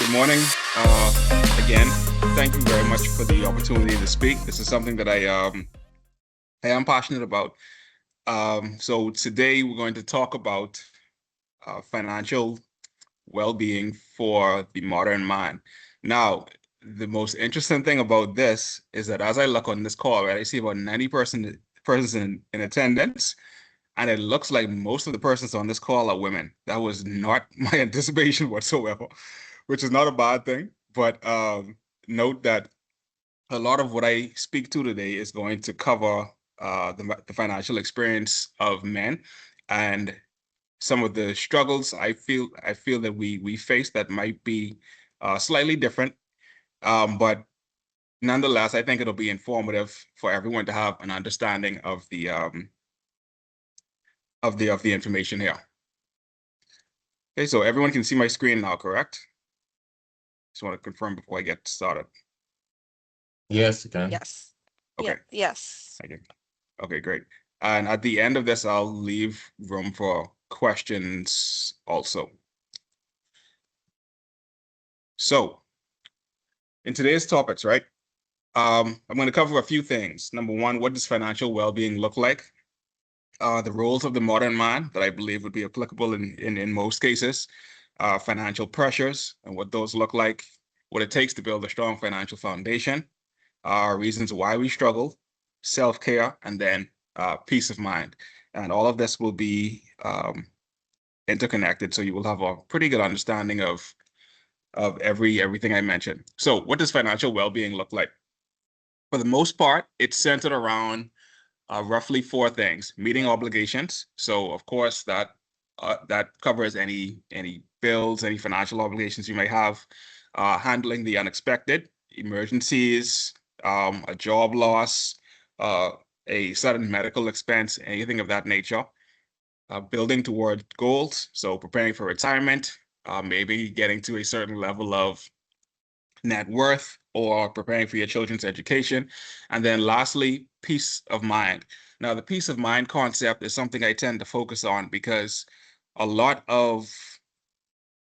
Good morning. Again, thank you very much for the opportunity to speak. This is something that I am passionate about. So today we're going to talk about financial well-being for the modern man. Now, the most interesting thing about this is that as I look on this call, right, I see about 90% persons in attendance, and it looks like most of the persons on this call are women. That was not my anticipation whatsoever, which is not a bad thing. But note that a lot of what I speak to today is going to cover the financial experience of men and some of the struggles I feel that we face that might be slightly different. But nonetheless, I think it'll be informative for everyone to have an understanding of the information here. Okay, so everyone can see my screen now, correct? Just want to confirm before I get started. Yes, you can. Yes. Okay. Yes. Okay. Okay, great. And at the end of this, I'll leave room for questions also. So, in today's topics, right? I'm going to cover a few things. Number one, what does financial well-being look like? The roles of the modern man that I believe would be applicable in most cases. Financial pressures and what those look like. What it takes to build a strong financial foundation. Reasons why we struggle. Self-care, and then peace of mind. And all of this will be interconnected, so you will have a pretty good understanding of everything I mentioned. So what does financial well-being look like? For the most part, it's centered around roughly four things: meeting obligations. So of course that covers any bills, any financial obligations you may have, handling the unexpected, emergencies, a job loss, a sudden medical expense, anything of that nature. Building toward goals, so preparing for retirement, maybe getting to a certain level of net worth or preparing for your children's education. And then lastly, peace of mind. Now, the peace of mind concept is something I tend to focus on because a lot of,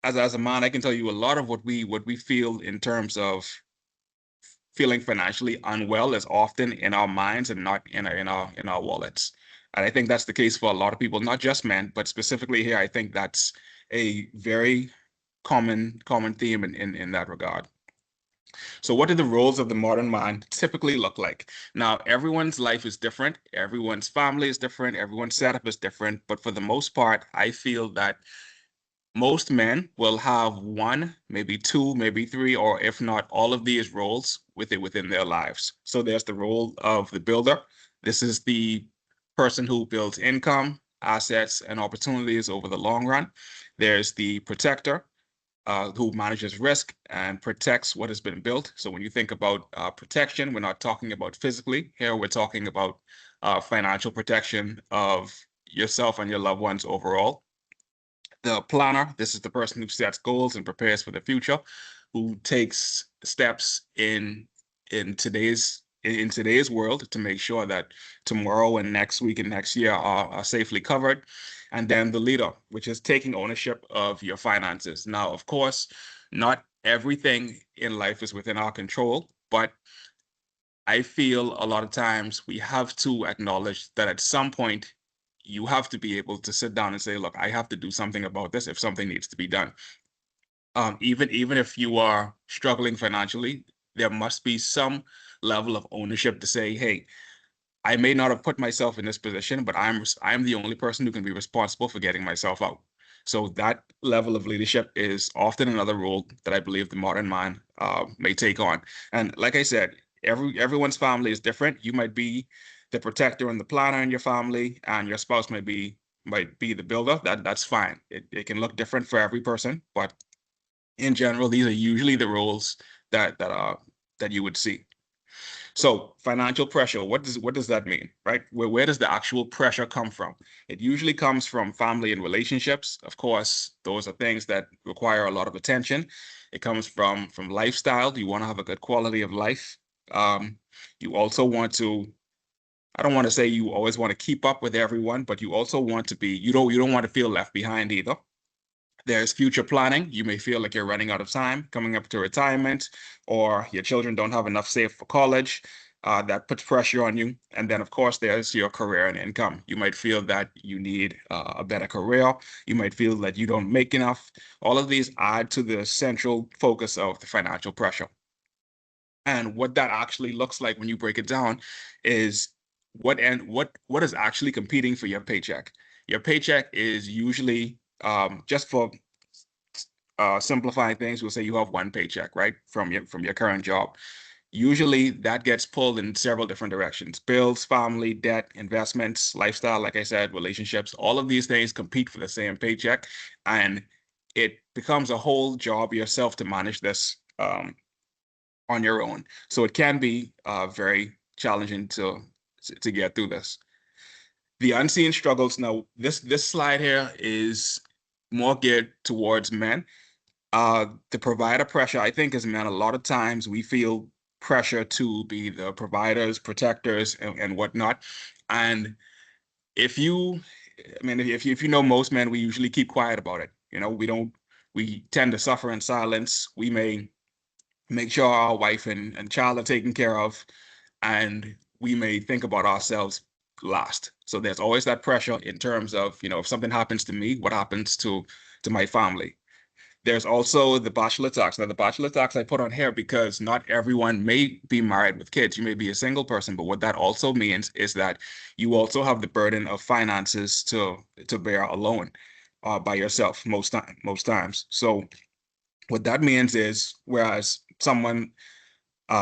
as a man, I can tell you a lot of what we feel in terms of feeling financially unwell is often in our minds and not in our wallets. And I think that's the case for a lot of people, not just men, but specifically here, I think that's a very common theme in that regard. So what do the roles of the modern man typically look like? Now, everyone's life is different. Everyone's family is different. Everyone's setup is different. But for the most part, I feel that most men will have one, maybe two, maybe three, or if not all of these roles within their lives. So there's the role of the builder. This is the person who builds income, assets, and opportunities over the long run. There's the protector, who manages risk and protects what has been built. So when you think about protection, we're not talking about physically. Here we're talking about financial protection of yourself and your loved ones overall. The planner, this is the person who sets goals and prepares for the future, who takes steps in today's world to make sure that tomorrow and next week and next year are safely covered. And then the leader, which is taking ownership of your finances. Now, of course, not everything in life is within our control, but I feel a lot of times we have to acknowledge that at some point you have to be able to sit down and say, look, I have to do something about this if something needs to be done. Even if you are struggling financially, there must be some level of ownership to say, hey, I may not have put myself in this position, but I'm the only person who can be responsible for getting myself out. So that level of leadership is often another role that I believe the modern man may take on. And like I said, everyone's family is different. You might be the protector and the planner in your family, and your spouse might be the builder. That's fine. It can look different for every person, but in general, these are usually the roles that you would see. So financial pressure, what does that mean, right? Where does the actual pressure come from? It usually comes from family and relationships. Of course, those are things that require a lot of attention. It comes from lifestyle. You want to have a good quality of life. You also want to, I don't want to say you always want to keep up with everyone, but you also want to be, you don't want to feel left behind either. There's future planning. You may feel like you're running out of time coming up to retirement, or your children don't have enough saved for college. That puts pressure on you. And then, of course, there's your career and income. You might feel that you need a better career. You might feel that you don't make enough. All of these add to the central focus of the financial pressure. And what that actually looks like when you break it down is what is actually competing for your paycheck. Your paycheck is usually just for simplifying things, we'll say you have one paycheck, right, from your current job. Usually that gets pulled in several different directions: bills, family, debt, investments, lifestyle, like I said, relationships. All of these things compete for the same paycheck, and it becomes a whole job yourself to manage this on your own. So it can be very challenging to get through this. The unseen struggles. Now, this slide here is more geared towards men. The provider pressure, I think, as men, a lot of times we feel pressure to be the providers, protectors, and whatnot. And if you, I mean, if you know most men, we usually keep quiet about it. You know, we tend to suffer in silence. We may make sure our wife and child are taken care of, and we may think about ourselves last. So there's always that pressure in terms of, you know, if something happens to me, what happens to my family? There's also the bachelor tax. Now, the bachelor tax I put on here because not everyone may be married with kids. You may be a single person, but what that also means is that you also have the burden of finances to bear alone by yourself most times. So what that means is, whereas someone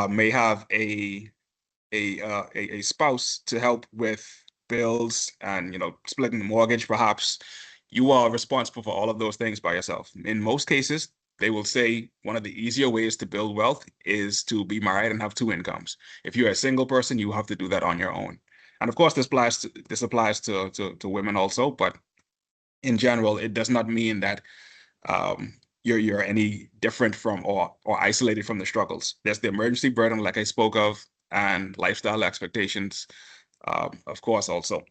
may have a spouse to help with bills and, you know, splitting the mortgage, perhaps you are responsible for all of those things by yourself. In most cases, they will say one of the easier ways to build wealth is to be married and have two incomes. If you're a single person, you have to do that on your own. And of course, this applies to women also, but in general, it does not mean that you're any different from or isolated from the struggles. There's the emergency burden, like I spoke of, and lifestyle expectations, of course, also.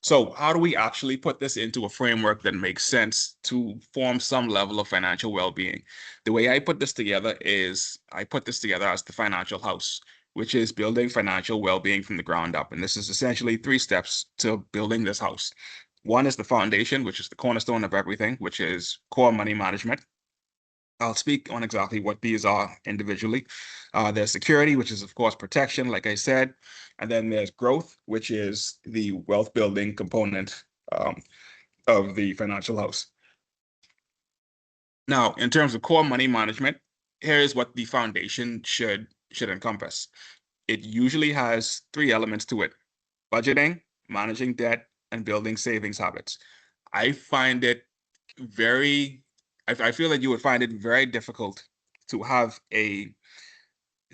So how do we actually put this into a framework that makes sense to form some level of financial well-being? The way I put this together is I put this together as the financial house, which is building financial well-being from the ground up. And this is essentially 3 steps to building this house. One is the foundation, which is the cornerstone of everything, which is core money management. I'll speak on exactly what these are individually. There's security, which is, of course, protection, like I said. And then there's growth, which is the wealth building component of the financial house. Now, in terms of core money management, here's what the foundation should encompass. It usually has 3 elements to it: budgeting, managing debt, and building savings habits. I find it I feel that you would find it very difficult to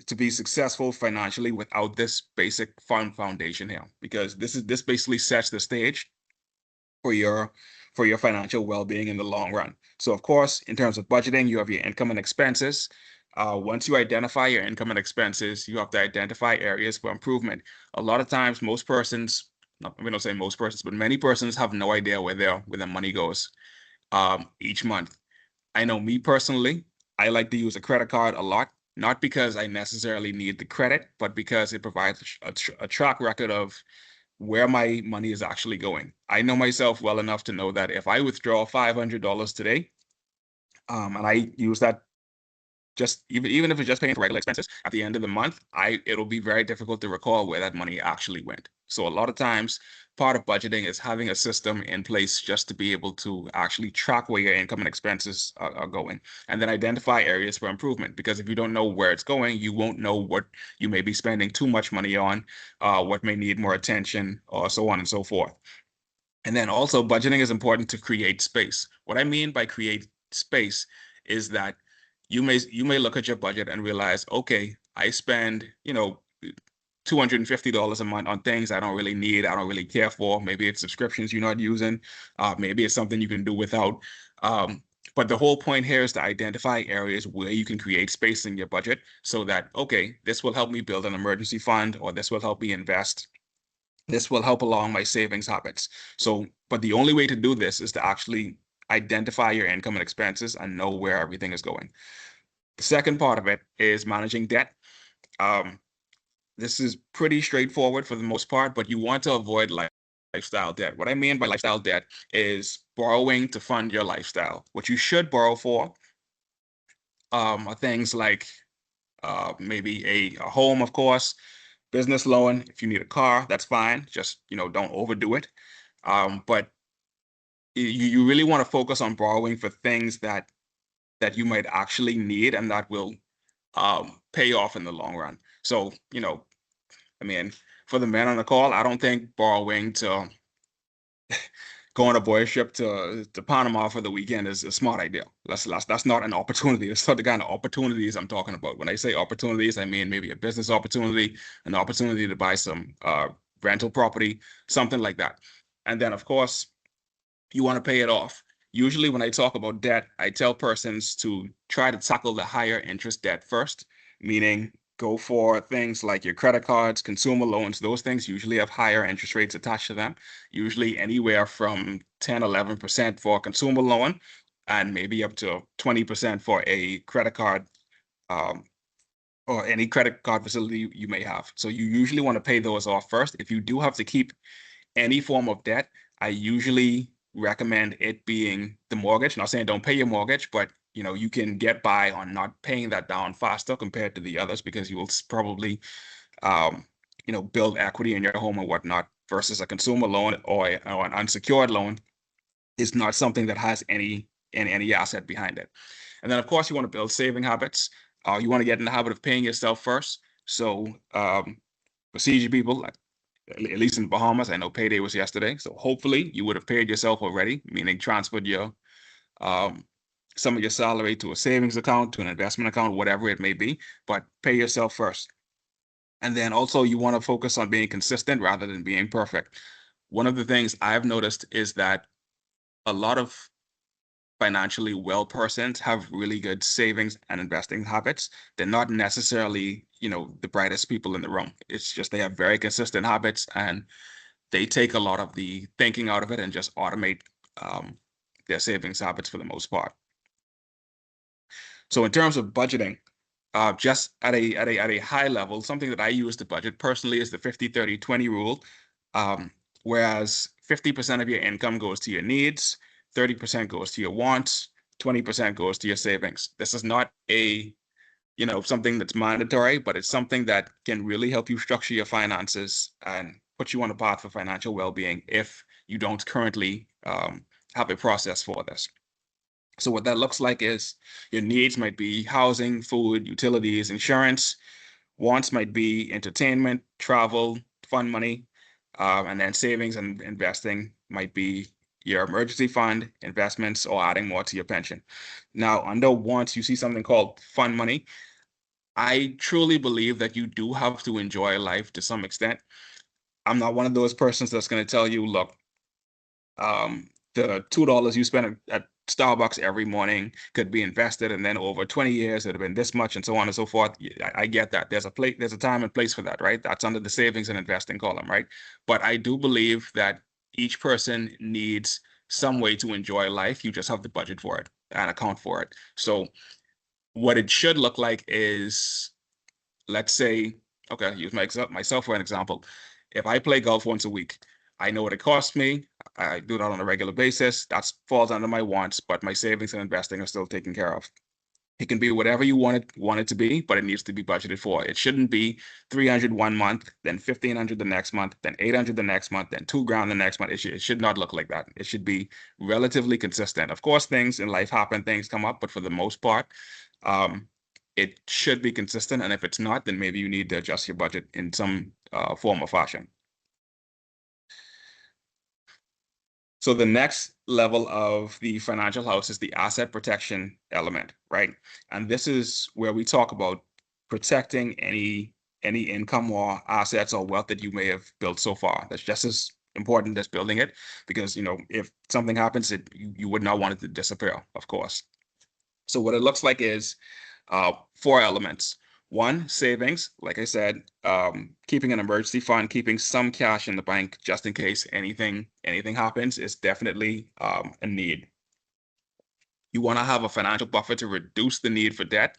to be successful financially without this basic foundation here, because this basically sets the stage for your financial well-being in the long run. So of course, in terms of budgeting, you have your income and expenses. Once you identify your income and expenses, you have to identify areas for improvement. A lot of times, most persons, we don't say most persons, but many persons have no idea where their money goes each month. I know me personally, I like to use a credit card a lot, not because I necessarily need the credit, but because it provides a track record of where my money is actually going. I know myself well enough to know that if I withdraw $500 today, and I use that just even if it's just paying for regular expenses at the end of the month, it'll be very difficult to recall where that money actually went. So a lot of times, part of budgeting is having a system in place just to be able to actually track where your income and expenses are going, and then identify areas for improvement. Because if you don't know where it's going, you won't know what you may be spending too much money on, what may need more attention, or so on and so forth. And then also, budgeting is important to create space. What I mean by create space is that you may look at your budget and realize, okay, I spend, you know, $250 a month on things I don't really need, I don't really care for. Maybe it's subscriptions you're not using. Maybe it's something you can do without. But the whole point here is to identify areas where you can create space in your budget so that, okay, this will help me build an emergency fund, or this will help me invest This will help along my savings habits. So, but the only way to do this is to actually identify your income and expenses and know where everything is going. The second part of it is managing debt. Um, this is pretty straightforward for the most part, but you want to avoid lifestyle debt. What I mean by lifestyle debt is borrowing to fund your lifestyle. What you should borrow for are things like maybe a home, of course, business loan. If you need a car, that's fine. Just, don't overdo it. But you really want to focus on borrowing for things that you might actually need and that will pay off in the long run. So, I mean, for the men on the call, I don't think borrowing to go on a boy trip to Panama for the weekend is a smart idea. That's not an opportunity. That's not the kind of opportunities I'm talking about. When I say opportunities, I mean maybe a business opportunity, an opportunity to buy some rental property, something like that. And then, of course, you want to pay it off. Usually when I talk about debt, I tell persons to try to tackle the higher interest debt first, meaning go for things like your credit cards, consumer loans. Those things usually have higher interest rates attached to them, usually anywhere from 10, 11% for a consumer loan, and maybe up to 20% for a credit card, um, or any credit card facility you may have. So you usually want to pay those off first. If you do have to keep any form of debt, I usually recommend it being the mortgage. Not saying don't pay your mortgage, but you can get by on not paying that down faster compared to the others because you will probably build equity in your home and whatnot, versus a consumer loan or an unsecured loan is not something that has any asset behind it. And then of course you want to build saving habits. You want to get in the habit of paying yourself first. So for CG people, at least in the Bahamas, I know payday was yesterday. So hopefully you would have paid yourself already, meaning transferred your some of your salary to a savings account, to an investment account, whatever it may be, but pay yourself first. And then also you want to focus on being consistent rather than being perfect. One of the things I've noticed is that a lot of financially well persons have really good savings and investing habits. They're not necessarily, the brightest people in the room. It's just they have very consistent habits and they take a lot of the thinking out of it and just automate their savings habits for the most part. So in terms of budgeting, just at a high level, something that I use to budget personally is the 50-30-20 rule. Whereas 50% of your income goes to your needs, 30% goes to your wants, 20% goes to your savings. This is not something that's mandatory, but it's something that can really help you structure your finances and put you on a path for financial well-being if you don't currently have a process for this. So what that looks like is your needs might be housing, food, utilities, insurance. Wants might be entertainment, travel, fun money, and then savings and investing might be your emergency fund, investments, or adding more to your pension. Now, under wants, you see something called fun money. I truly believe that you do have to enjoy life to some extent. I'm not one of those persons that's going to tell you, look, the $2 you spend at Starbucks every morning could be invested, and then over 20 years it'd have been this much, and so on and so forth. I get that. There's a time and place for that, right? That's under the savings and investing column, right? But I do believe that each person needs some way to enjoy life. You just have to budget for it and account for it. So what it should look like is, let's say, okay, use myself for an example. If I play golf once a week, I know what it costs me. I do that on a regular basis. That falls under my wants, but my savings and investing are still taken care of. It can be whatever you want it to be, but it needs to be budgeted for. It shouldn't be 300 one month, then 1,500 the next month, then 800 the next month, then 2 grand the next month. It should not look like that. It should be relatively consistent. Of course, things in life happen, things come up, but for the most part, it should be consistent. And if it's not, then maybe you need to adjust your budget in some form or fashion. So the next level of the financial house is the asset protection element, right? And this is where we talk about protecting any income or assets or wealth that you may have built so far. That's just as important as building it, because if something happens, you would not want it to disappear, of course. So what it looks like is 4 elements. One, savings, like I said, keeping an emergency fund, keeping some cash in the bank just in case anything happens is definitely a need. You want to have a financial buffer to reduce the need for debt.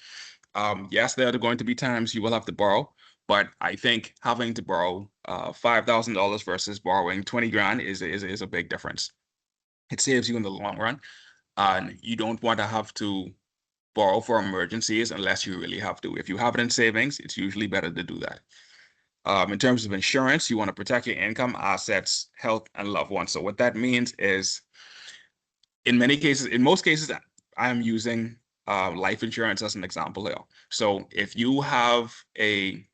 Yes, there are going to be times you will have to borrow, but I think having to borrow $5,000 versus borrowing 20 grand is a big difference. It saves you in the long run, and you don't want to have to borrow for emergencies unless you really have to. If you have it in savings, it's usually better to do that. In terms of insurance, you want to protect your income, assets, health, and loved ones. So what that means is, in most cases, I'm using life insurance as an example here. So if you have a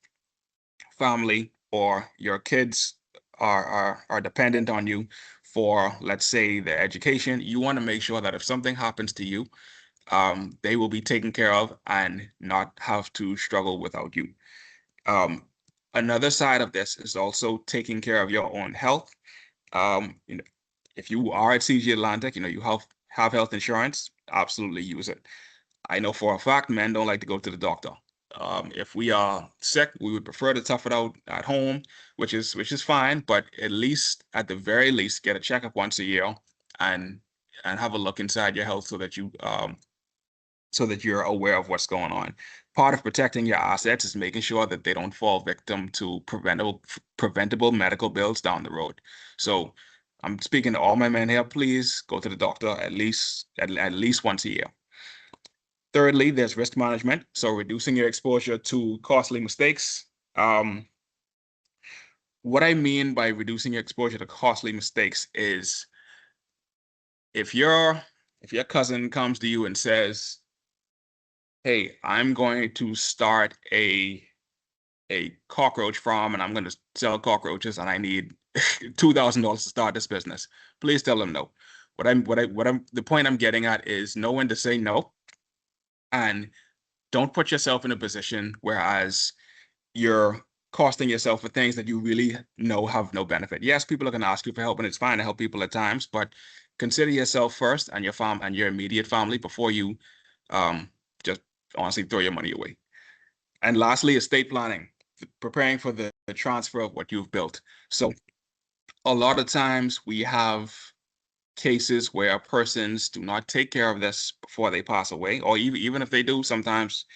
family or your kids are dependent on you for, let's say, their education, you want to make sure that if something happens to you, they will be taken care of and not have to struggle without you. Um, Another side of this is also taking care of your own health. You know, if you are at CG Atlantic, you have health insurance, absolutely use it. I know for a fact men don't like to go to the doctor. If we are sick, we would prefer to tough it out at home, which is fine, but at the very least, get a checkup once a year and have a look inside your health so that you're aware of what's going on. Part of protecting your assets is making sure that they don't fall victim to preventable medical bills down the road. So I'm speaking to all my men here, please go to the doctor at least once a year. Thirdly, there's risk management. So reducing your exposure to costly mistakes. What I mean by reducing your exposure to costly mistakes is if your cousin comes to you and says, hey, I'm going to start a cockroach farm and I'm going to sell cockroaches and I need $2,000 to start this business. Please tell them no. The point I'm getting at is know when to say no, and don't put yourself in a position whereas you're costing yourself for things that you really know have no benefit. Yes, people are going to ask you for help and it's fine to help people at times, but consider yourself first and your immediate family before you just honestly throw your money away. And lastly, estate planning, preparing for the transfer of what you've built. So a lot of times we have cases where persons do not take care of this before they pass away, or even if they do, sometimes,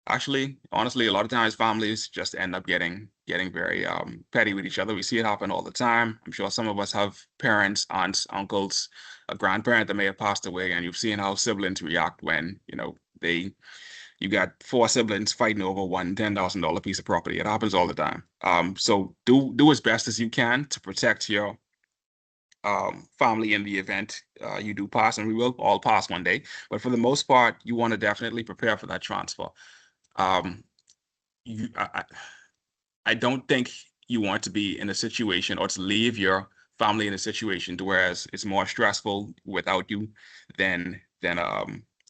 actually, honestly, a lot of times families just end up getting very petty with each other. We see it happen all the time. I'm sure some of us have parents, aunts, uncles, a grandparent that may have passed away, and you've seen how siblings react when, you got four siblings fighting over one $10,000 piece of property. It happens all the time. So do as best as you can to protect your family in the event you do pass, and we will all pass one day. But for the most part, you want to definitely prepare for that transfer. Um, you, I don't think you want to be in a situation or to leave your family in a situation to whereas it's more stressful without you than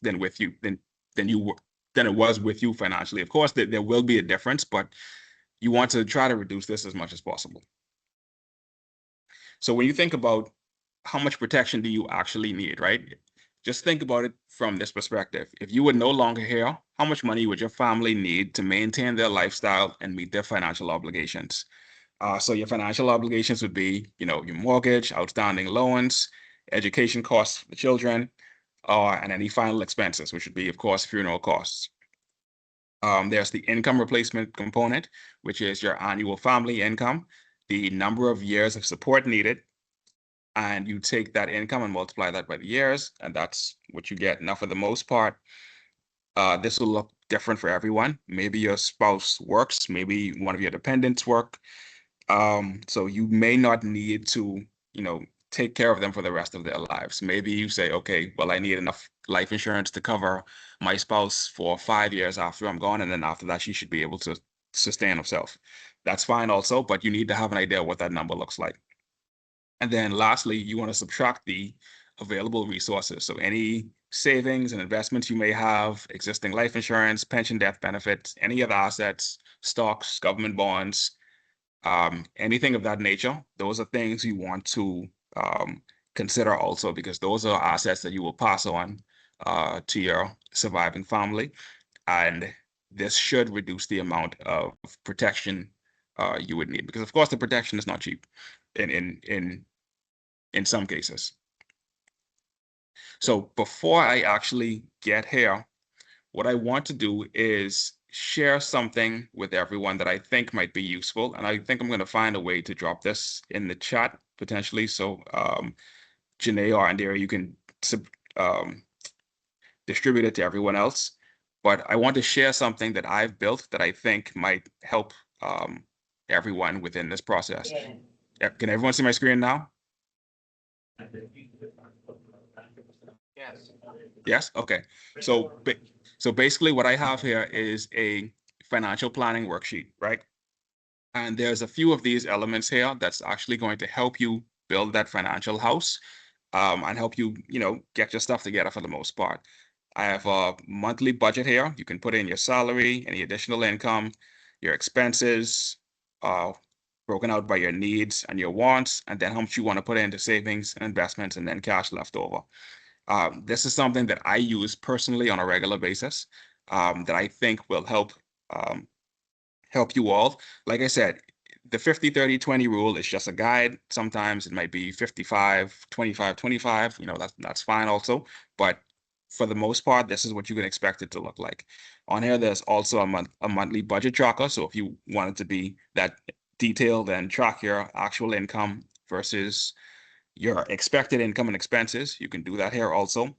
with you than you than it was with you financially. Of course, there will be a difference, but you want to try to reduce this as much as possible. So when you think about how much protection do you actually need, right? Just think about it from this perspective. If you were no longer here, how much money would your family need to maintain their lifestyle and meet their financial obligations? So your financial obligations would be, your mortgage, outstanding loans, education costs for the children, and any final expenses, which would be, of course, funeral costs. There's the income replacement component, which is your annual family income, the number of years of support needed, and you take that income and multiply that by the years, and that's what you get. Now, for the most part, this will look different for everyone. Maybe your spouse works, maybe one of your dependents work. So you may not need to, take care of them for the rest of their lives. Maybe you say, okay, well, I need enough life insurance to cover my spouse for 5 years after I'm gone, and then after that, she should be able to sustain herself. That's fine also, but you need to have an idea what that number looks like. And then lastly, you want to subtract the available resources. So any savings and investments you may have, existing life insurance, pension death benefits, any other assets, stocks, government bonds, anything of that nature. Those are things you want to consider also, because those are assets that you will pass on to your surviving family. And this should reduce the amount of protection you would need, because of course the protection is not cheap in some cases. So before I actually get here, what I want to do is share something with everyone that I think might be useful. And I think I'm going to find a way to drop this in the chat potentially. So Janae or Andrea, you can distribute it to everyone else. But I want to share something that I've built that I think might help everyone within this process. Yeah. Can everyone see my screen now? Yes. Yes. Okay. So basically what I have here is a financial planning worksheet, right? And there's a few of these elements here that's actually going to help you build that financial house and help you, get your stuff together for the most part. I have a monthly budget here. You can put in your salary, any additional income, your expenses, broken out by your needs and your wants, and then how much you want to put into savings and investments, and then cash left over. This is something that I use personally on a regular basis that I think will help you all. Like I said, the 50-30-20 rule is just a guide. Sometimes it might be 55-25-25. That's fine also. But for the most part, this is what you can expect it to look like. On here, there's also a monthly budget tracker. So if you want it to be that detailed and track your actual income versus your expected income and expenses, you can do that here also.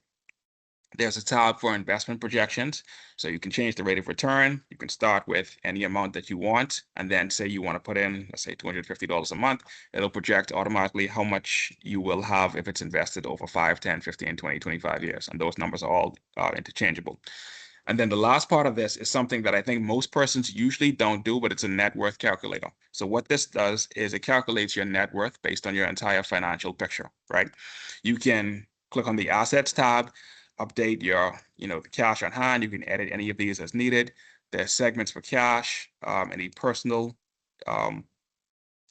There's a tab for investment projections. So you can change the rate of return. You can start with any amount that you want. And then say you want to put in, let's say $250 a month. It'll project automatically how much you will have if it's invested over 5, 10, 15, 20, 25 years. And those numbers are all interchangeable. And then the last part of this is something that I think most persons usually don't do, but it's a net worth calculator. So what this does is it calculates your net worth based on your entire financial picture, right? You can click on the assets tab, update your, the cash on hand. You can edit any of these as needed. There's segments for cash, any personal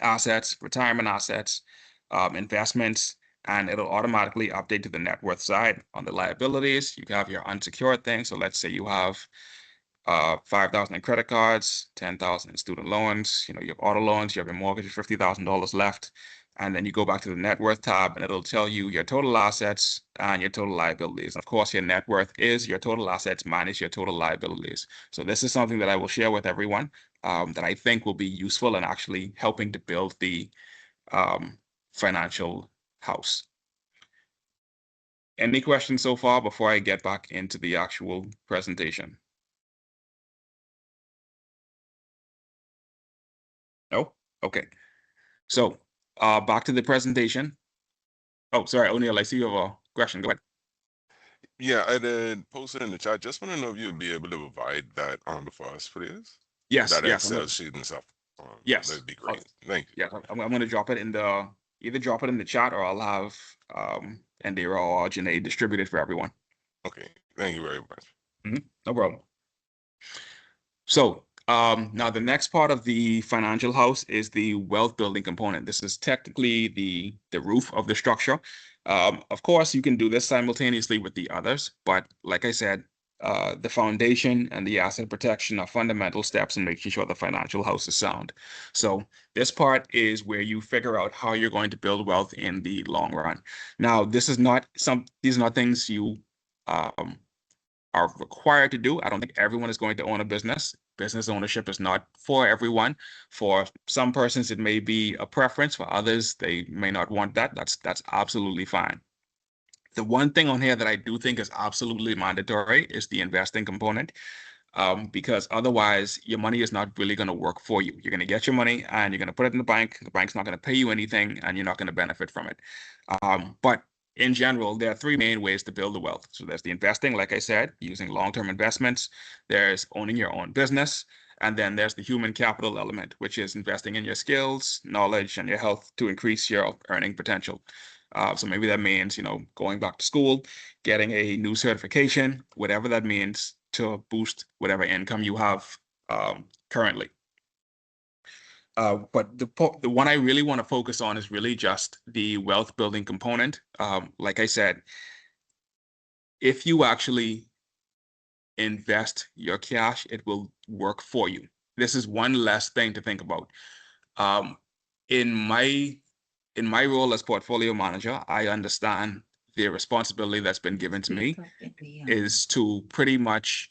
assets, retirement assets, investments, and it'll automatically update to the net worth side. On the liabilities, you have your unsecured things. So let's say you have 5,000 in credit cards, 10,000 in student loans, you have auto loans, you have your mortgage, $50,000 left. And then you go back to the net worth tab and it'll tell you your total assets and your total liabilities. Of course, your net worth is your total assets minus your total liabilities. So this is something that I will share with everyone that I think will be useful in actually helping to build the financial house. Any questions so far before I get back into the actual presentation? No? Okay. So back to the presentation. Oh, sorry, O'Neill, I see you have a question. Go ahead. Yeah, I did post it in the chat. Just want to know if you'd be able to provide that for us, please. Yes, that yes. Excel sheet and stuff. Yes. That'd be great. Thank you. Yeah, I'm going to drop it in the, either drop it in the chat or I'll have Andrea or Janae distribute it for everyone. Okay, thank you very much. No problem. So now the next part of the financial house is the wealth building component. This is technically the roof of the structure. Of course, you can do this simultaneously with the others, but like I said, the foundation and the asset protection are fundamental steps in making sure the financial house is sound. So this part is where you figure out how you're going to build wealth in the long run. Now, these are not things you are required to do. I don't think everyone is going to own a business. Business ownership is not for everyone. For some persons, it may be a preference. For others, they may not want that. That's absolutely fine. The one thing on here that I do think is absolutely mandatory is the investing component, because otherwise your money is not really going to work for you. You're going to get your money and you're going to put it in the bank. The bank's not going to pay you anything and you're not going to benefit from it. But in general, there are three main ways to build the wealth. So there's the investing, like I said, using long-term investments. There's owning your own business. And then there's the human capital element, which is investing in your skills, knowledge, and your health to increase your earning potential. So maybe that means, going back to school, getting a new certification, whatever that means to boost whatever income you have currently. But the one I really want to focus on is really just the wealth building component. Like I said, if you actually invest your cash, it will work for you. This is one less thing to think about. Um, in my role as portfolio manager, I understand the responsibility that's been given to me is to pretty much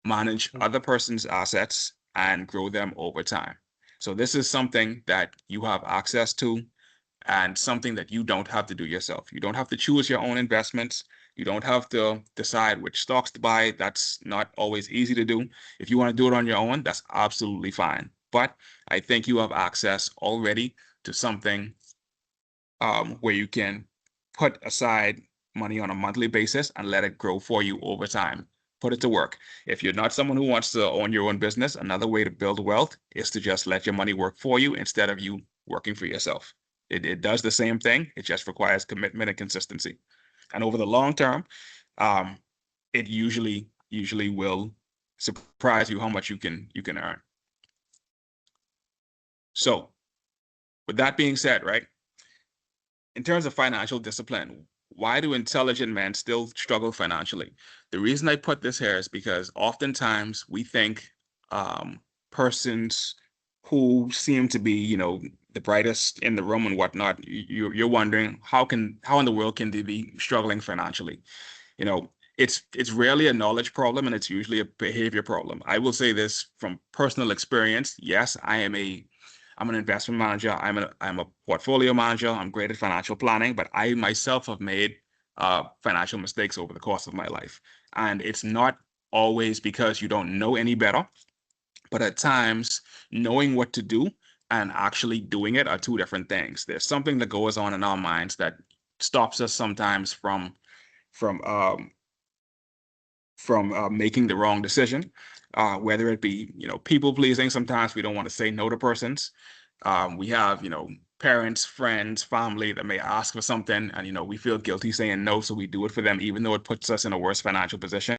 manage other person's assets and grow them over time. So this is something that you have access to and something that you don't have to do yourself. You don't have to choose your own investments. You don't have to decide which stocks to buy. That's not always easy to do. If you want to do it on your own, that's absolutely fine. But I think you have access already to something where you can put aside money on a monthly basis and let it grow for you over time. Put it to work. If you're not someone who wants to own your own business, another way to build wealth is to just let your money work for you instead of you working for yourself. It does the same thing. It just requires commitment and consistency. And over the long term, um, it usually will surprise you how much you can earn. So with that being said, right, in terms of financial discipline, why do intelligent men still struggle financially? The reason I put this here is because oftentimes we think persons who seem to be, you know, the brightest in the room and whatnot, you're wondering how in the world can they be struggling financially? You know, it's rarely a knowledge problem and it's usually a behavior problem. I will say this from personal experience. Yes, I'm an investment manager. I'm a portfolio manager. I'm great at financial planning, but I myself have made financial mistakes over the course of my life. And it's not always because you don't know any better, but at times knowing what to do and actually doing it are two different things. There's something that goes on in our minds that stops us sometimes from making the wrong decision, whether it be, you know, people pleasing. Sometimes we don't want to say no to persons. We have, you know, parents, friends, family that may ask for something and, you know, we feel guilty saying no, so we do it for them, even though it puts us in a worse financial position.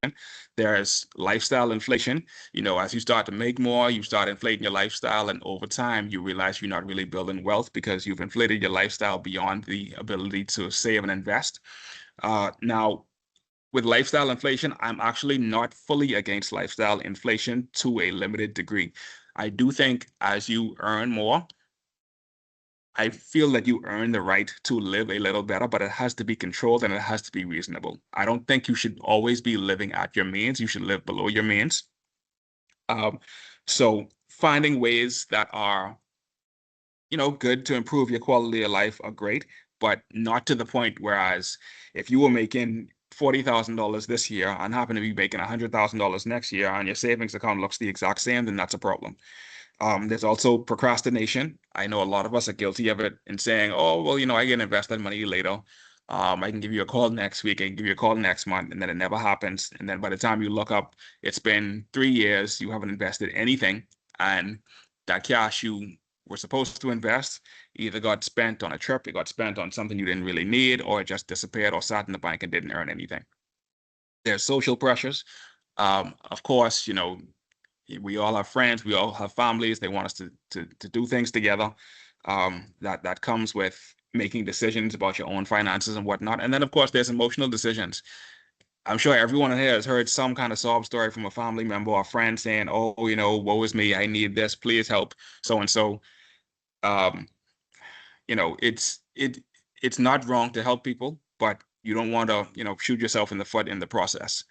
There's lifestyle inflation. You know, as you start to make more, you start inflating your lifestyle, and over time, you realize you're not really building wealth because you've inflated your lifestyle beyond the ability to save and invest. Now, with lifestyle inflation, I'm actually not fully against lifestyle inflation to a limited degree. I do think as you earn more, I feel that you earn the right to live a little better, but it has to be controlled and it has to be reasonable. I don't think you should always be living at your means. You should live below your means. So finding ways that are, you know, good to improve your quality of life are great, but not to the point whereas if you were making $40,000 this year and happen to be making $100,000 next year and your savings account looks the exact same, then that's a problem. There's also procrastination. I know a lot of us are guilty of it in saying, oh, well, you know, I can invest that money later. I can give you a call next week. I can give you a call next month. And then it never happens. And then by the time you look up, it's been 3 years, you haven't invested anything. And that cash you were supposed to invest either got spent on a trip, it got spent on something you didn't really need, or it just disappeared or sat in the bank and didn't earn anything. There's social pressures. Of course, you know, we all have friends, we all have families. They want us to do things together. That comes with making decisions about your own finances and whatnot. And then, of course, there's emotional decisions. I'm sure everyone here has heard some kind of sob story from a family member or friend saying, "Oh, you know, woe is me. I need this. Please help so and so." You know, it's not wrong to help people, but you don't want to, you know, shoot yourself in the foot in the process.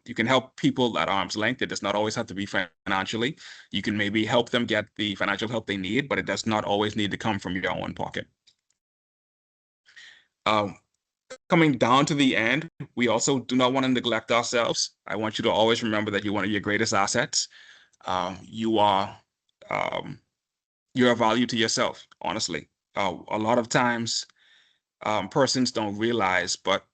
You can help people at arm's length. It does not always have to be financially. You can maybe help them get the financial help they need, but it does not always need to come from your own pocket. Coming down to the end, we also do not want to neglect ourselves. I want you to always remember that you're one of your greatest assets. You are you're a value to yourself, honestly. A lot of times, persons don't realize, but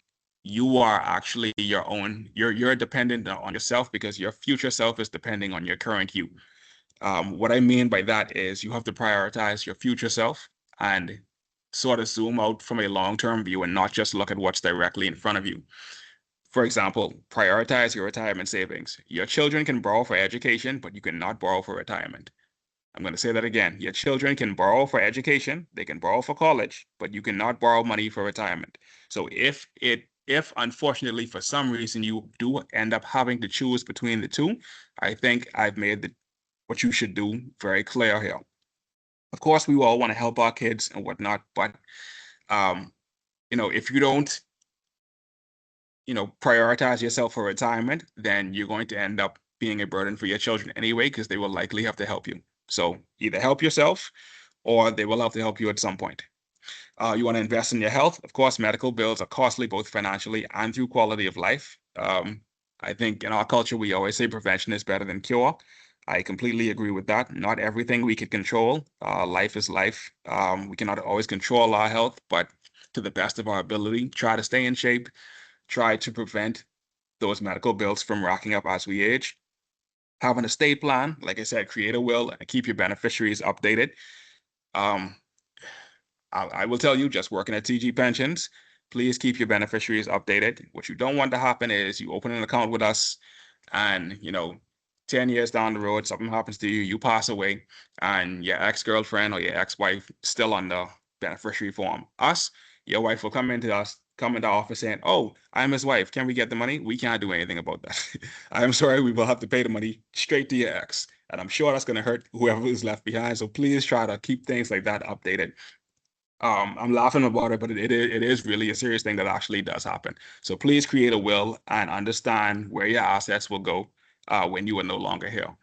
you are actually your own. You're dependent on yourself because your future self is depending on your current you. What I mean by that is you have to prioritize your future self and sort of zoom out from a long-term view and not just look at what's directly in front of you. For example, prioritize your retirement savings. Your children can borrow for education, but you cannot borrow for retirement. I'm going to say that again. Your children can borrow for education, they can borrow for college, but you cannot borrow money for retirement. So if if unfortunately for some reason you do end up having to choose between the two, I think I've made what you should do very clear here. Of course, we all want to help our kids and whatnot, but if you don't, prioritize yourself for retirement, then you're going to end up being a burden for your children anyway, because they will likely have to help you. So either help yourself or they will have to help you at some point. You want to invest in your health. Of course, medical bills are costly, both financially and through quality of life. I think in our culture, we always say prevention is better than cure. I completely agree with that. Not everything we can control. Life is life. We cannot always control our health, but to the best of our ability, try to stay in shape, try to prevent those medical bills from racking up as we age. Have an estate plan, like I said, create a will and keep your beneficiaries updated. I will tell you, just working at TG Pensions, please keep your beneficiaries updated. What you don't want to happen is you open an account with us and, 10 years down the road, something happens to you, you pass away, and your ex-girlfriend or your ex-wife still on the beneficiary form. Your wife will come into the office saying, "Oh, I'm his wife. Can we get the money?" We can't do anything about that. I'm sorry, we will have to pay the money straight to your ex. And I'm sure that's going to hurt whoever is left behind. So please try to keep things like that updated. I'm laughing about it, but it is really a serious thing that actually does happen. So please create a will and understand where your assets will go when you are no longer here.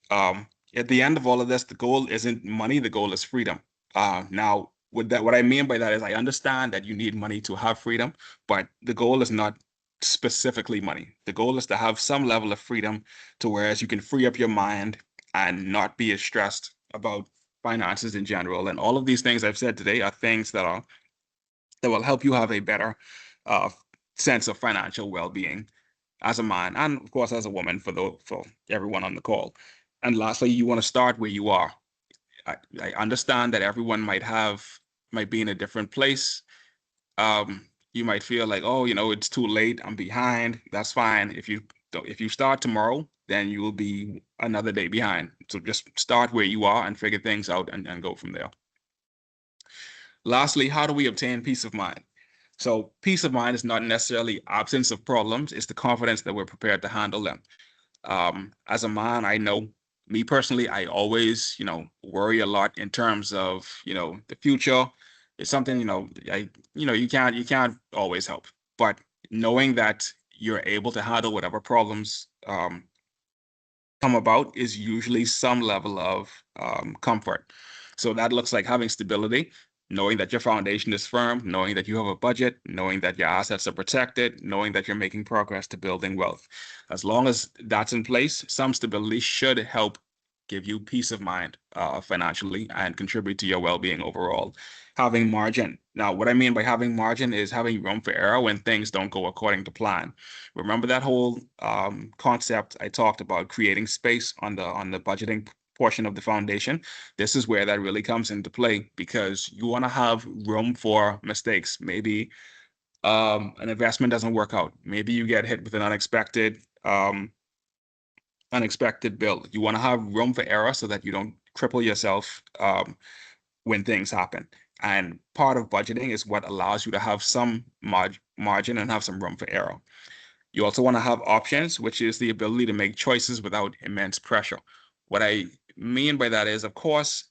At the end of all of this, the goal isn't money, the goal is freedom. Now, what I mean by that is I understand that you need money to have freedom, but the goal is not specifically money. The goal is to have some level of freedom to whereas you can free up your mind and not be as stressed about finances in general. And all of these things I've said today are things that will help you have a better sense of financial well-being as a man and of course as a woman for everyone on the call. And lastly, you want to start where you are. I understand that everyone might be in a different place. You might feel like, oh, it's too late, I'm behind. That's fine. If you start tomorrow, then you will be another day behind. So just start where you are and figure things out and go from there. Lastly, how do we obtain peace of mind? So peace of mind is not necessarily absence of problems. It's the confidence that we're prepared to handle them. As a man, I know me personally, I always, worry a lot in terms of, the future. It's something, you can't always help, but knowing that you're able to handle whatever problems come about is usually some level of comfort. So that looks like having stability, knowing that your foundation is firm, knowing that you have a budget, knowing that your assets are protected, knowing that you're making progress to building wealth. As long as that's in place, some stability should help give you peace of mind financially and contribute to your well-being overall. Having margin. Now, what I mean by having margin is having room for error when things don't go according to plan. Remember that whole concept I talked about, creating space on the budgeting portion of the foundation. This is where that really comes into play because you want to have room for mistakes. Maybe an investment doesn't work out. Maybe you get hit with an unexpected bill. You want to have room for error so that you don't cripple yourself when things happen. And part of budgeting is what allows you to have some margin and have some room for error. You also want to have options, which is the ability to make choices without immense pressure. What I mean by that is, of course,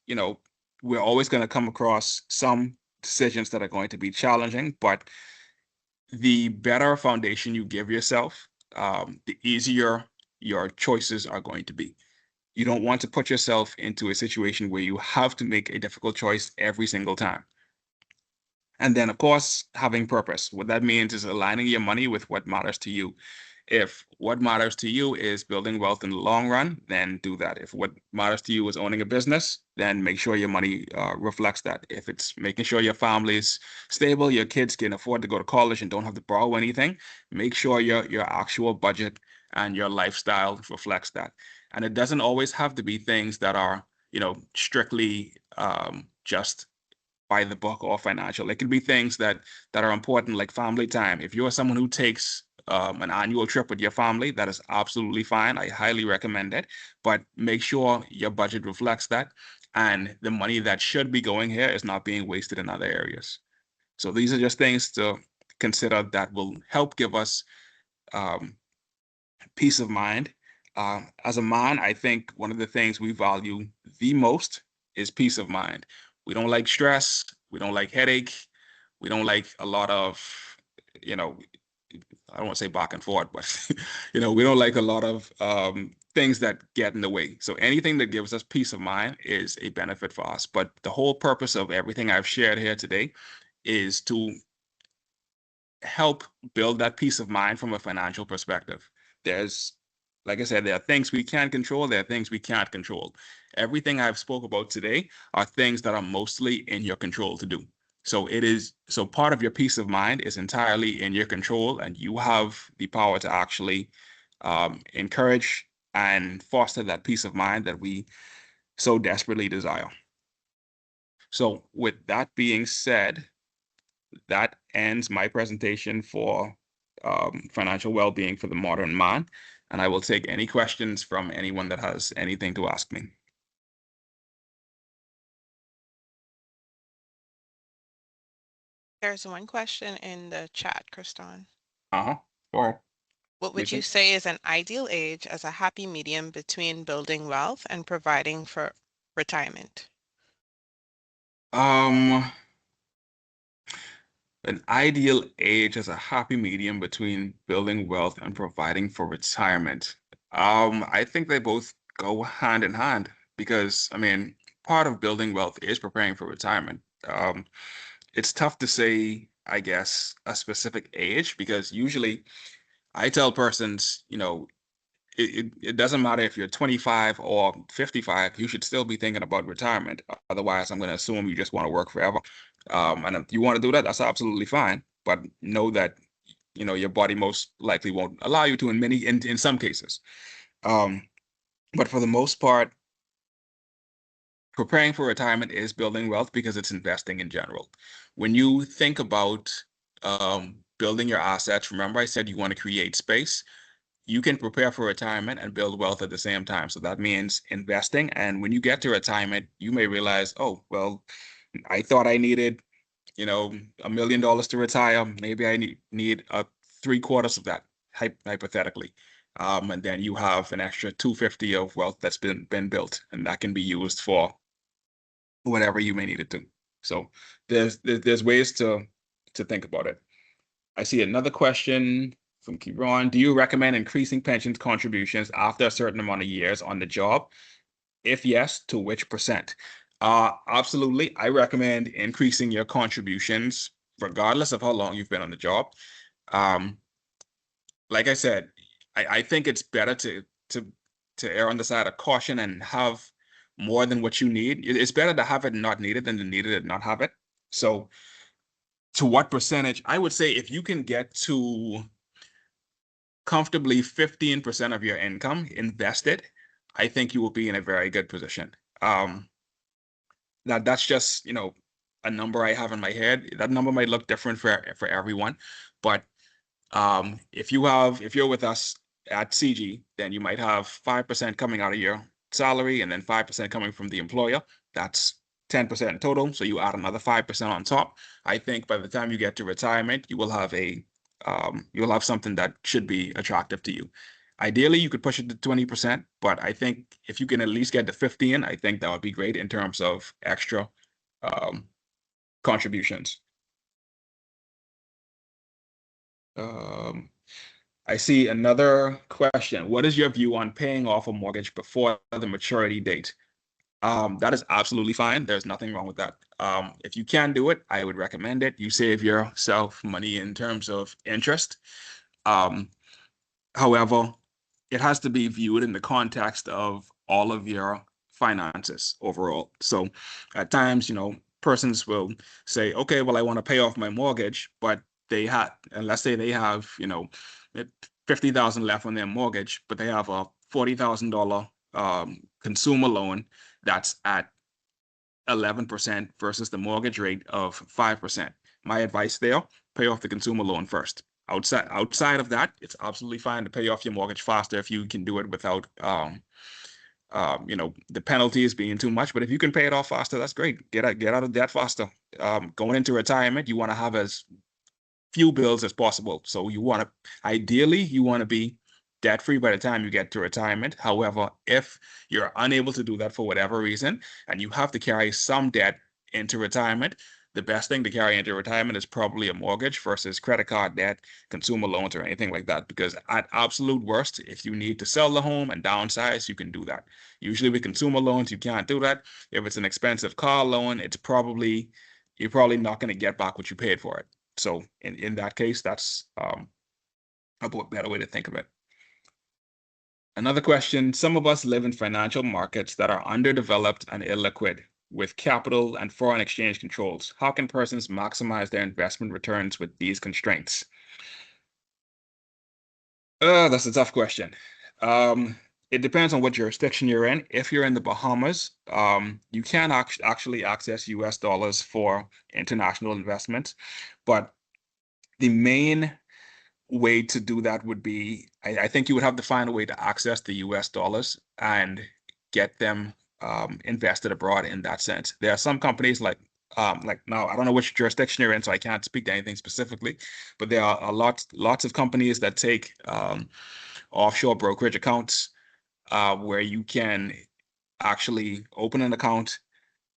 we're always going to come across some decisions that are going to be challenging, but the better foundation you give yourself, the easier your choices are going to be. You don't want to put yourself into a situation where you have to make a difficult choice every single time. And then, of course, having purpose. What that means is aligning your money with what matters to you. If what matters to you is building wealth in the long run, then do that. If what matters to you is owning a business, then make sure your money reflects that. If it's making sure your family's stable, your kids can afford to go to college and don't have to borrow anything, make sure your actual budget and your lifestyle reflects that. And it doesn't always have to be things that are, strictly just by the book or financial. It can be things that are important, like family time. If you're someone who takes an annual trip with your family, that is absolutely fine. I highly recommend it, but make sure your budget reflects that, and the money that should be going here is not being wasted in other areas. So these are just things to consider that will help give us peace of mind. As a man, I think one of the things we value the most is peace of mind. We don't like stress. We don't like headache. We don't like a lot of, you know, I don't want to say back and forth, but we don't like a lot of things that get in the way. So anything that gives us peace of mind is a benefit for us. But the whole purpose of everything I've shared here today is to help build that peace of mind from a financial perspective. There's, like I said, there are things we can control, there are things we can't control. Everything I've spoke about today are things that are mostly in your control to do. So part of your peace of mind is entirely in your control, and you have the power to actually encourage and foster that peace of mind that we so desperately desire. So with that being said, that ends my presentation for financial well-being for the modern man, and I will take any questions from anyone that has anything to ask me. There's one question in the chat, Kriston. Go ahead. What would you say is an ideal age as a happy medium between building wealth and providing for retirement? An ideal age as a happy medium between building wealth and providing for retirement. I think they both go hand in hand because, I mean, part of building wealth is preparing for retirement. It's tough to say, I guess, a specific age because usually I tell persons, it doesn't matter if you're 25 or 55, you should still be thinking about retirement. Otherwise, I'm going to assume you just want to work forever. And if you want to do that, that's absolutely fine. But know that, your body most likely won't allow you to in some cases. But for the most part, preparing for retirement is building wealth because it's investing in general. When you think about building your assets, remember I said you want to create space. You can prepare for retirement and build wealth at the same time. So that means investing. And when you get to retirement, you may realize, oh, well, I thought I needed, $1 million to retire. Maybe I need three-quarters of that, hypothetically. And then you have an extra 250 of wealth that's been built, and that can be used for whatever you may need it to. So there's ways to think about it. I see another question from Kieran. Do you recommend increasing pensions contributions after a certain amount of years on the job? If yes, to which percent? Absolutely. I recommend increasing your contributions regardless of how long you've been on the job. Like I said, I think it's better to err on the side of caution and have more than what you need. It's better to have it and not need it than to need it and not have it. So to what percentage? I would say if you can get to comfortably 15% of your income invested, I think you will be in a very good position. That's just, a number I have in my head. That number might look different for everyone, but if you're with us at CG, then you might have 5% coming out of your salary and then 5% coming from the employer. That's 10% in total. So you add another 5% on top. I think by the time you get to retirement, you will have you'll have something that should be attractive to you. Ideally, you could push it to 20%, but I think if you can at least get to 15, I think that would be great in terms of extra contributions. I see another question. What is your view on paying off a mortgage before the maturity date? That is absolutely fine. There's nothing wrong with that. If you can do it, I would recommend it. You save yourself money in terms of interest. However, it has to be viewed in the context of all of your finances overall. So at times, persons will say, okay, well, I want to pay off my mortgage, but and let's say they have, 50,000 left on their mortgage, but they have a $40,000 consumer loan that's at 11% versus the mortgage rate of 5%. My advice there, pay off the consumer loan first. Outside of that, it's absolutely fine to pay off your mortgage faster if you can do it without the penalties being too much. But if you can pay it off faster, that's great. Get out of debt faster. Going into retirement, you want to have as few bills as possible. So ideally, you want to be debt-free by the time you get to retirement. However, if you're unable to do that for whatever reason, and you have to carry some debt into retirement, the best thing to carry into retirement is probably a mortgage versus credit card debt, consumer loans, or anything like that. Because at absolute worst, if you need to sell the home and downsize, you can do that. Usually with consumer loans, you can't do that. If it's an expensive car loan, you're probably not going to get back what you paid for it. So in that case, that's a better way to think of it. Another question, some of us live in financial markets that are underdeveloped and illiquid with capital and foreign exchange controls. How can persons maximize their investment returns with these constraints? That's a tough question. It depends on what jurisdiction you're in. If you're in the Bahamas, you can actually access US dollars for international investments, but the main way to do that would be, I think you would have to find a way to access the US dollars and get them invested abroad in that sense. There are some companies like now, I don't know which jurisdiction you're in, so I can't speak to anything specifically, but there are lots of companies that take offshore brokerage accounts where you can actually open an account,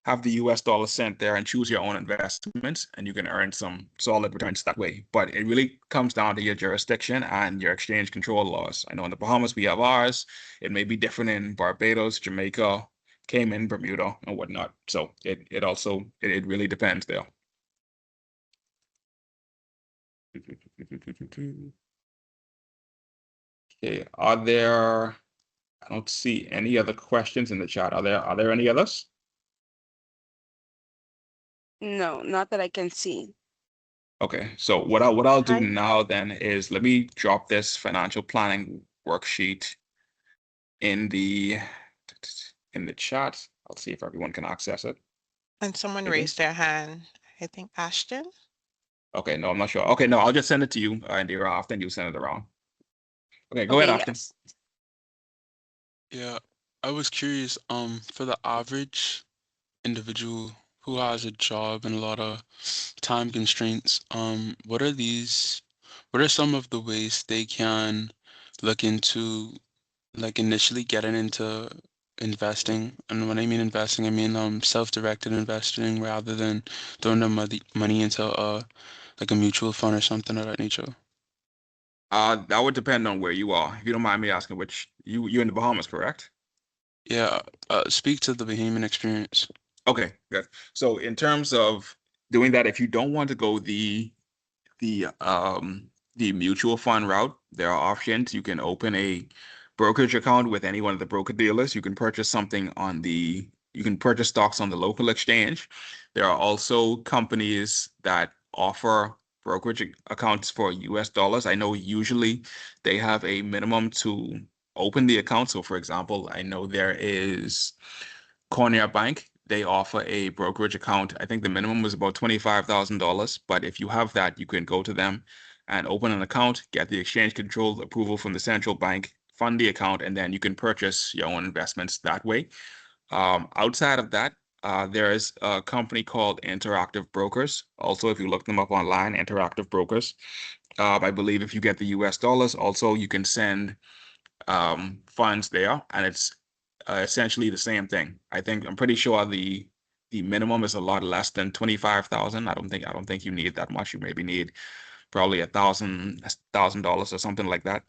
have the US dollar sent there, and choose your own investments, and you can earn some solid returns that way. But it really comes down to your jurisdiction and your exchange control laws. I know in the Bahamas we have ours. It may be different in Barbados, Jamaica, Cayman, Bermuda, and whatnot. So it really depends there. Okay, I don't see any other questions in the chat. Are there any others? No, not that I can see. Okay, so what I'll do Hi. now then is let me drop this financial planning worksheet in the chat. I'll see if everyone can access it. And someone Okay. raised their hand. I think Ashton. Okay, no, I'm not sure. Okay, no, I'll just send it to you, Indira, after and you send it around. Okay, go ahead, Ashton. Yes. Yeah, I was curious, for the average individual who has a job and a lot of time constraints, what are some of the ways they can look into, like, initially getting into investing? And when I mean investing, I mean self-directed investing rather than throwing their money into like a mutual fund or something of that nature. That would depend on where you are. If you don't mind me asking, which you're in the Bahamas, correct? Yeah, speak to the Bahamian experience. Okay, good. So in terms of doing that, if you don't want to go the mutual fund route, there are options. You can open a brokerage account with any one of the broker dealers. You can purchase you can purchase stocks on the local exchange. There are also companies that offer brokerage accounts for US dollars. I know usually they have a minimum to open the account. So for example, I know there is Cornea Bank. They offer a brokerage account. I think the minimum was about $25,000. But if you have that, you can go to them and open an account, get the exchange control approval from the central bank, fund the account, and then you can purchase your own investments that way. Outside of that, there is a company called Interactive Brokers. Also, if you look them up online, Interactive Brokers. I believe if you get the US dollars, also you can send funds there, and it's essentially the same thing. I'm pretty sure the minimum is a lot less than 25,000. I don't think you need that much. You maybe need probably $1,000 or something like that.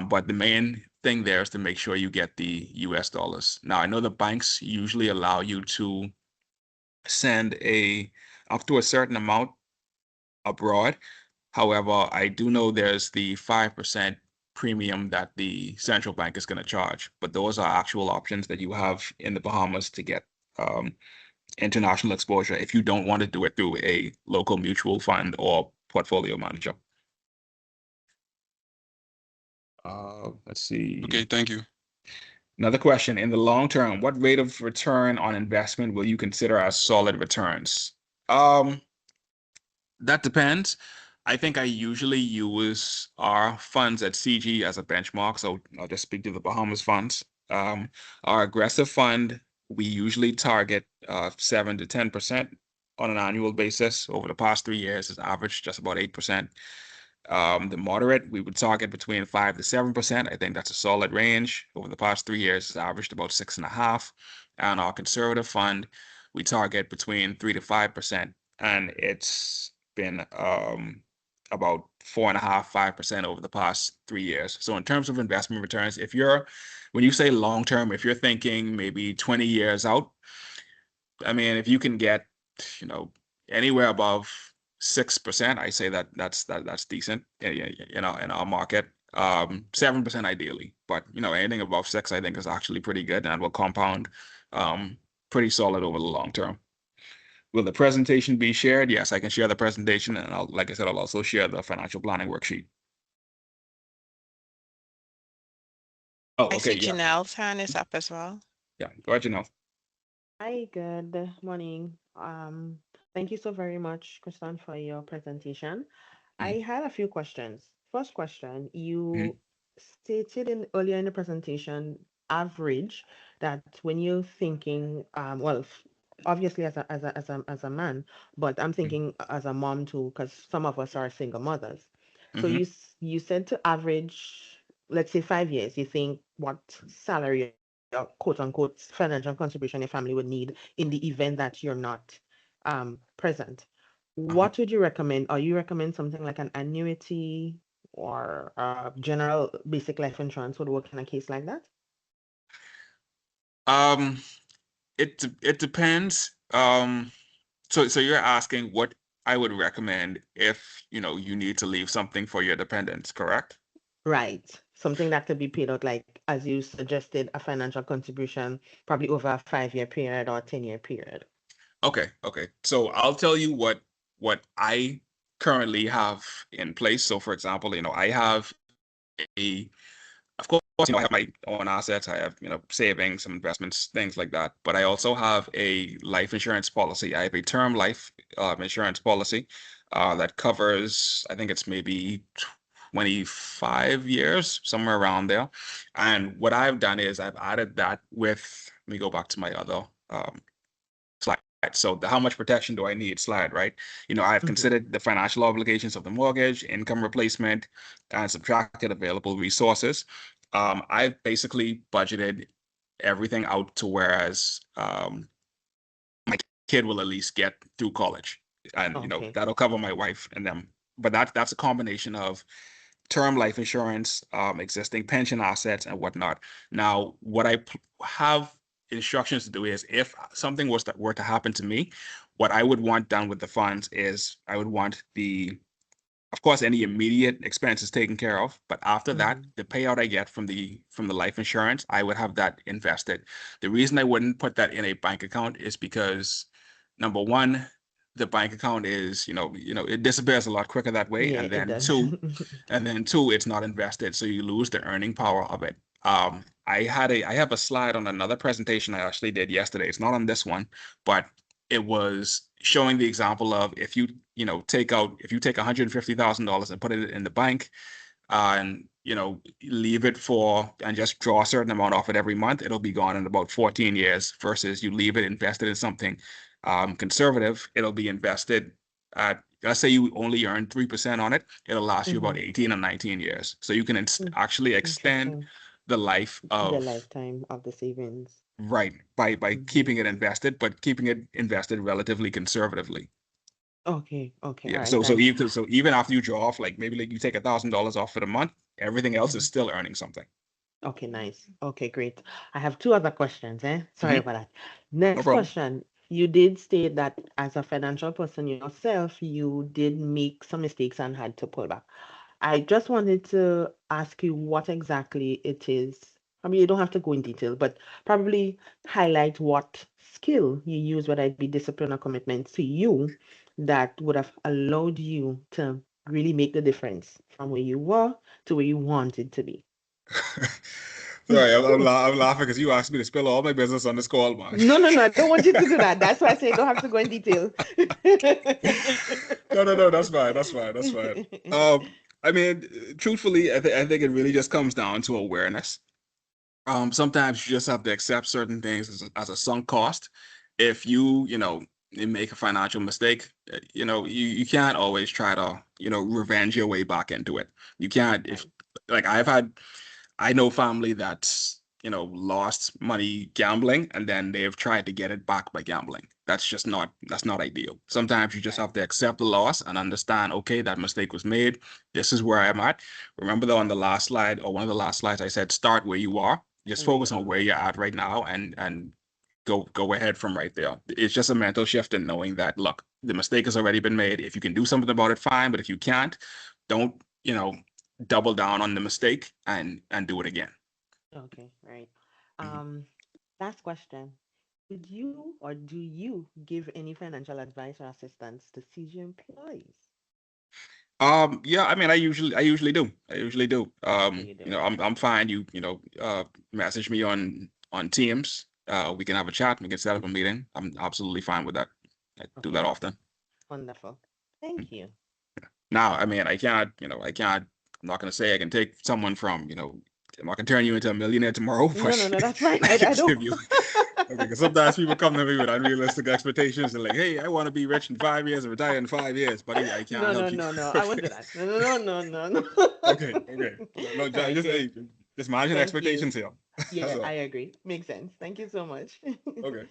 But the main thing there is to make sure you get the US dollars. Now I know the banks usually allow you to send up to a certain amount abroad. However, I do know there's the 5% premium that the central bank is going to charge, but those are actual options that you have in the Bahamas to get international exposure if you don't want to do it through a local mutual fund or portfolio manager. Let's see. Okay, thank you. Another question, in the long term, what rate of return on investment will you consider as solid returns? That depends. I think I usually use our funds at CG as a benchmark, so I'll just speak to the Bahamas funds. Our aggressive fund, we usually target 7 to 10%. on an annual basis. Over the past 3 years, it's averaged just about 8%. The moderate, we would target between 5 to 7%. I think that's a solid range. Over the past 3 years, it's averaged about 6.5%. And our conservative fund, we target between 3 to 5%. And it's been about 4.5, 5% over the past 3 years. So in terms of investment returns, when you say long term, if you're thinking maybe 20 years out, I mean, if you can get, anywhere above 6%, I say that's decent, in our market. 7% ideally, but anything above 6, I think is actually pretty good and will compound pretty solid over the long term. Will the presentation be shared? Yes, I can share the presentation, and like I said, I'll also share the financial planning worksheet. Oh, I okay, see yeah, Janelle's hand is up as well. yeah. Go ahead, Janelle. Hi, good morning. Thank you so very much, Kriston, for your presentation. I had a few questions. First question, you stated earlier in the presentation, average, that when you're thinking, obviously as a man, but I'm thinking as a mom too, because some of us are single mothers. So Mhm. you said to average, let's say 5 years, you think what salary or quote unquote financial contribution your family would need in the event that you're not present. What would you recommend? Or you recommend something like an annuity or general basic life insurance would work in a case like that? Um, it depends. So you're asking what I would recommend if you need to leave something for your dependents, correct? Right. Something that could be paid out, like as you suggested, a financial contribution, probably over a 5-year period or a 10-year period. Okay. So I'll tell you what I currently have in place. So for example, I have of course, I have my own assets. I have, savings, some investments, things like that. But I also have a life insurance policy. I have a term life insurance policy that covers, I think it's maybe 25 years, somewhere around there. And what I've done is I've added that with, let me go back to my other slide. So how much protection do I need slide, right? I've considered the financial obligations of the mortgage, income replacement, and subtracted available resources. I've basically budgeted everything out to whereas my kid will at least get through college, and Okay. that'll cover my wife and them. But that's a combination of term life insurance, existing pension assets, and whatnot. Now, what I have instructions to do is if something were to happen to me, what I would want done with the funds is I would want of course, any immediate expenses taken care of, but after that, the payout I get from the life insurance, I would have that invested. The reason I wouldn't put that in a bank account is because, number one, the bank account is, it disappears a lot quicker that way, Yeah, and it then does. two, it's not invested, so you lose the earning power of it. I have a slide on another presentation I actually did yesterday. It's not on this one, but it was showing the example of if you take $150,000 and put it in the bank, and leave it and just draw a certain amount off it every month, it'll be gone in about 14 years. Versus you leave it invested in something conservative, it'll be invested at, let's say you only earn 3% on it, it'll last you about 18 or 19 years. So you can actually extend Interesting. the life The of, lifetime of the savings. right, by keeping it invested, but keeping it invested relatively conservatively. Okay, all Yeah. right, So thanks. even after you draw off, like maybe you take $1,000 off for the month, everything else is still earning something. Okay, nice. Okay, great. I have two other questions, Sorry about that. No Next problem. question. You did state that as a financial person yourself, you did make some mistakes and had to pull back. I just wanted to ask you what exactly it is. I mean, you don't have to go in detail, but probably highlight what skill you use, whether it be discipline or commitment to you, that would have allowed you to really make the difference from where you were to where you wanted to be. Sorry, I'm laughing because you asked me to spill all my business on this call, man. No, I don't want you to do that. That's why I say you don't have to go in detail. No, that's fine. I mean, truthfully, I think it really just comes down to awareness. Sometimes you just have to accept certain things as a sunk cost. If you make a financial mistake, you can't always try to, revenge your way back into it. You can't, if like I know family that's, lost money gambling and then they've tried to get it back by gambling. That's not ideal. Sometimes you just have to accept the loss and understand, okay, that mistake was made. This is where I'm at. Remember though, on the last slide or one of the last slides, I said, start where you are. Just focus on where you're at right now and go ahead from right there. It's just a mental shift in knowing that, look, the mistake has already been made. If you can do something about it, fine. But if you can't, don't, double down on the mistake and do it again. Okay, right. Last question. Would you or do you give any financial advice or assistance to seasoned employees? Yeah, I mean, I usually do. You do. I'm fine. Message me on Teams. We can have a chat. We can set up a meeting. I'm absolutely fine with that. I do that Okay. often. Wonderful. Thank you. Now, I mean, I'm not gonna say I can take someone from, I'm not gonna turn you into a millionaire tomorrow. No, that's fine. I I can don't. give you. Okay, because sometimes people come to me with unrealistic expectations and like, hey, I want to be rich in 5 years and retire in 5 years, buddy. I can't help you. No. I won't do that. No. Okay. No, Thank just you. just managing Thank expectations here. Yeah, That's all. I agree. Makes sense. Thank you so much. Okay.